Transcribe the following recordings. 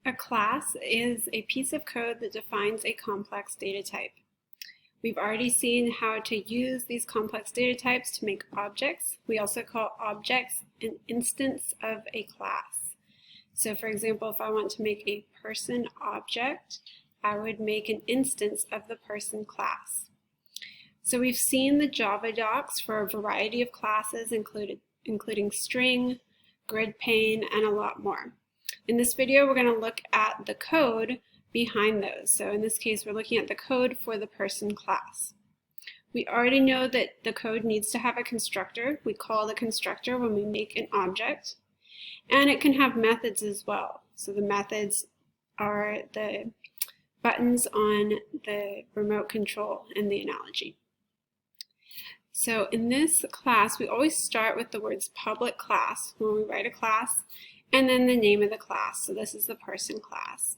A class is a piece of code that defines a complex data type. We've already seen how to use these complex data types to make objects. We also call objects an instance of a class. So for example, if I want to make a person object, I would make an instance of the person class. So we've seen the Java docs for a variety of classes including string, grid pane, and a lot more. In this video, we're going to look at the code behind those. So in this case, we're looking at the code for the person class. We already know that the code needs to have a constructor. We call the constructor when we make an object. And it can have methods as well. So the methods are the buttons on the remote control in the analogy. So in this class, we always start with the words public class when we write a class, and then the name of the class. So this is the person class.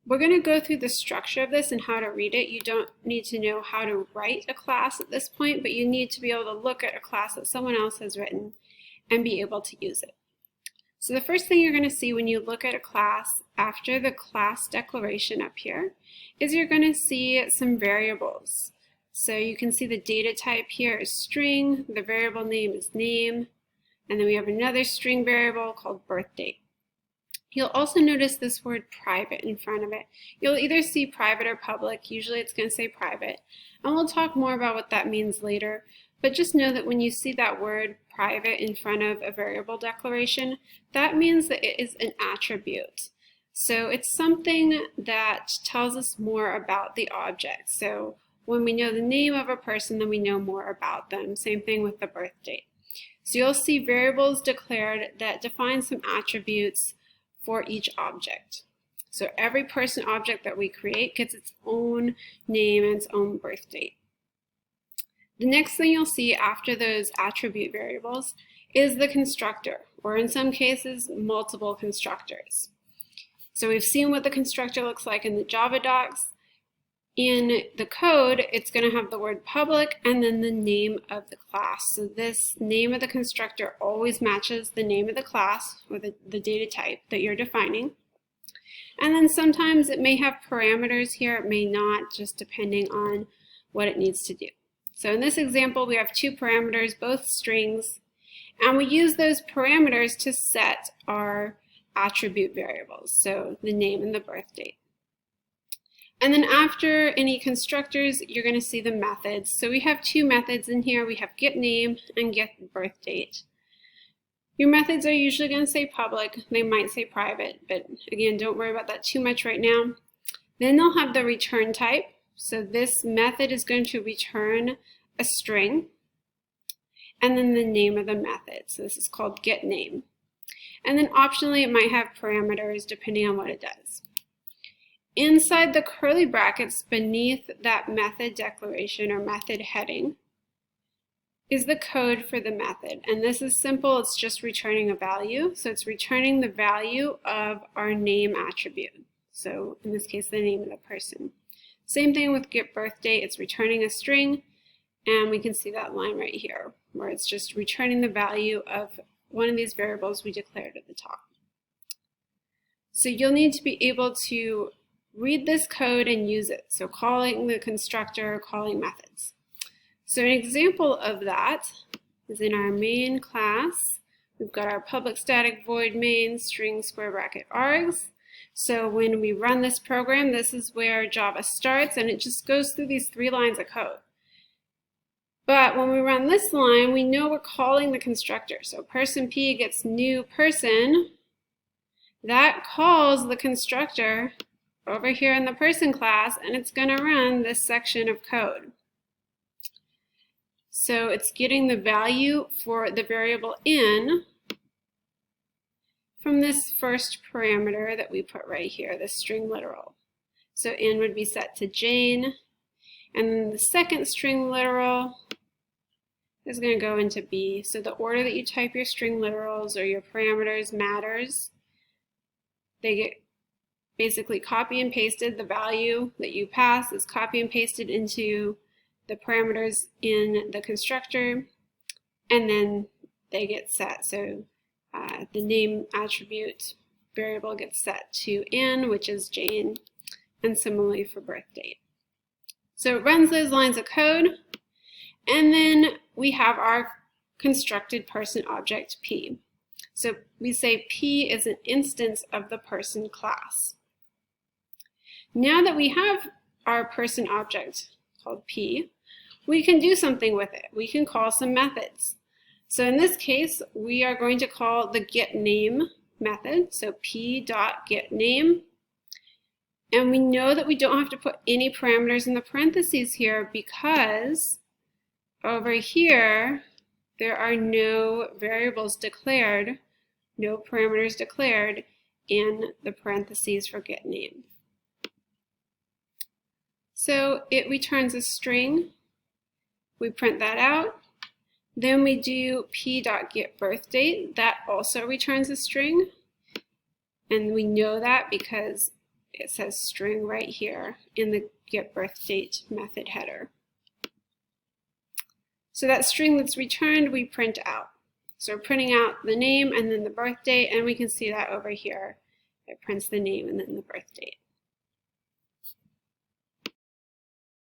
We're going to go through the structure of this and how to read it. You don't need to know how to write a class at this point, but you need to be able to look at a class that someone else has written and be able to use it. So the first thing you're going to see when you look at a class after the class declaration up here is you're going to see some variables. So you can see the data type here is string, the variable name is name, and then we have another string variable called birth date. You'll also notice this word private in front of it. You'll either see private or public. Usually it's going to say private. And we'll talk more about what that means later. But just know that when you see that word private in front of a variable declaration, that means that it is an attribute. So it's something that tells us more about the object. So when we know the name of a person, then we know more about them. Same thing with the birth date. So you'll see variables declared that define some attributes for each object. So every person object that we create gets its own name and its own birth date. The next thing you'll see after those attribute variables is the constructor, or in some cases, multiple constructors. So we've seen what the constructor looks like in the Java docs. In the code, it's going to have the word public and then the name of the class. So this name of the constructor always matches the name of the class or the data type that you're defining. And then sometimes it may have parameters here, it may not, just depending on what it needs to do. So in this example, we have two parameters, both strings, and we use those parameters to set our attribute variables, so the name and the birth date. And then after any constructors, you're going to see the methods. So we have two methods in here. We have getName and getBirthDate. Your methods are usually going to say public. They might say private, but again, don't worry about that too much right now. Then they'll have the return type. So this method is going to return a string and then the name of the method. So this is called getName. And then optionally, it might have parameters depending on what it does. Inside the curly brackets beneath that method declaration or method heading is the code for the method. And this is simple, it's just returning a value. So it's returning the value of our name attribute. So in this case, the name of the person. Same thing with getBirthDate, it's returning a string, and we can see that line right here, where it's just returning the value of one of these variables we declared at the top. So you'll need to be able to read this code and use it. So calling the constructor, calling methods. So an example of that is in our main class. We've got our public static void main string square bracket args. So when we run this program, this is where Java starts, and it just goes through these 3 lines of code. But when we run this line, we know we're calling the constructor. So person P gets new person. That calls the constructor over here in the person class, and it's going to run this section of code. So it's getting the value for the variable in from this first parameter that we put right here, the string literal. So in would be set to Jane, and then the second string literal is going to go into B. So the order that you type your string literals or your parameters matters. They get basically copy and pasted. The value that you pass is copy and pasted into the parameters in the constructor, and then they get set. So the name attribute variable gets set to Anne, which is Jane, and similarly for birth date. So it runs those lines of code, and then we have our constructed person object P. So we say P is an instance of the person class. Now that we have our person object called P, we can do something with it. We can call some methods. So in this case, we are going to call the getName method, so p.getName. And we know that we don't have to put any parameters in the parentheses here because over here, there are no variables declared, no parameters declared in the parentheses for getName. So it returns a string. We print that out. Then we do p.getBirthDate. That also returns a string. And we know that because it says string right here in the getBirthDate method header. So that string that's returned, we print out. So we're printing out the name and then the birth date, and we can see that over here. It prints the name and then the birth date.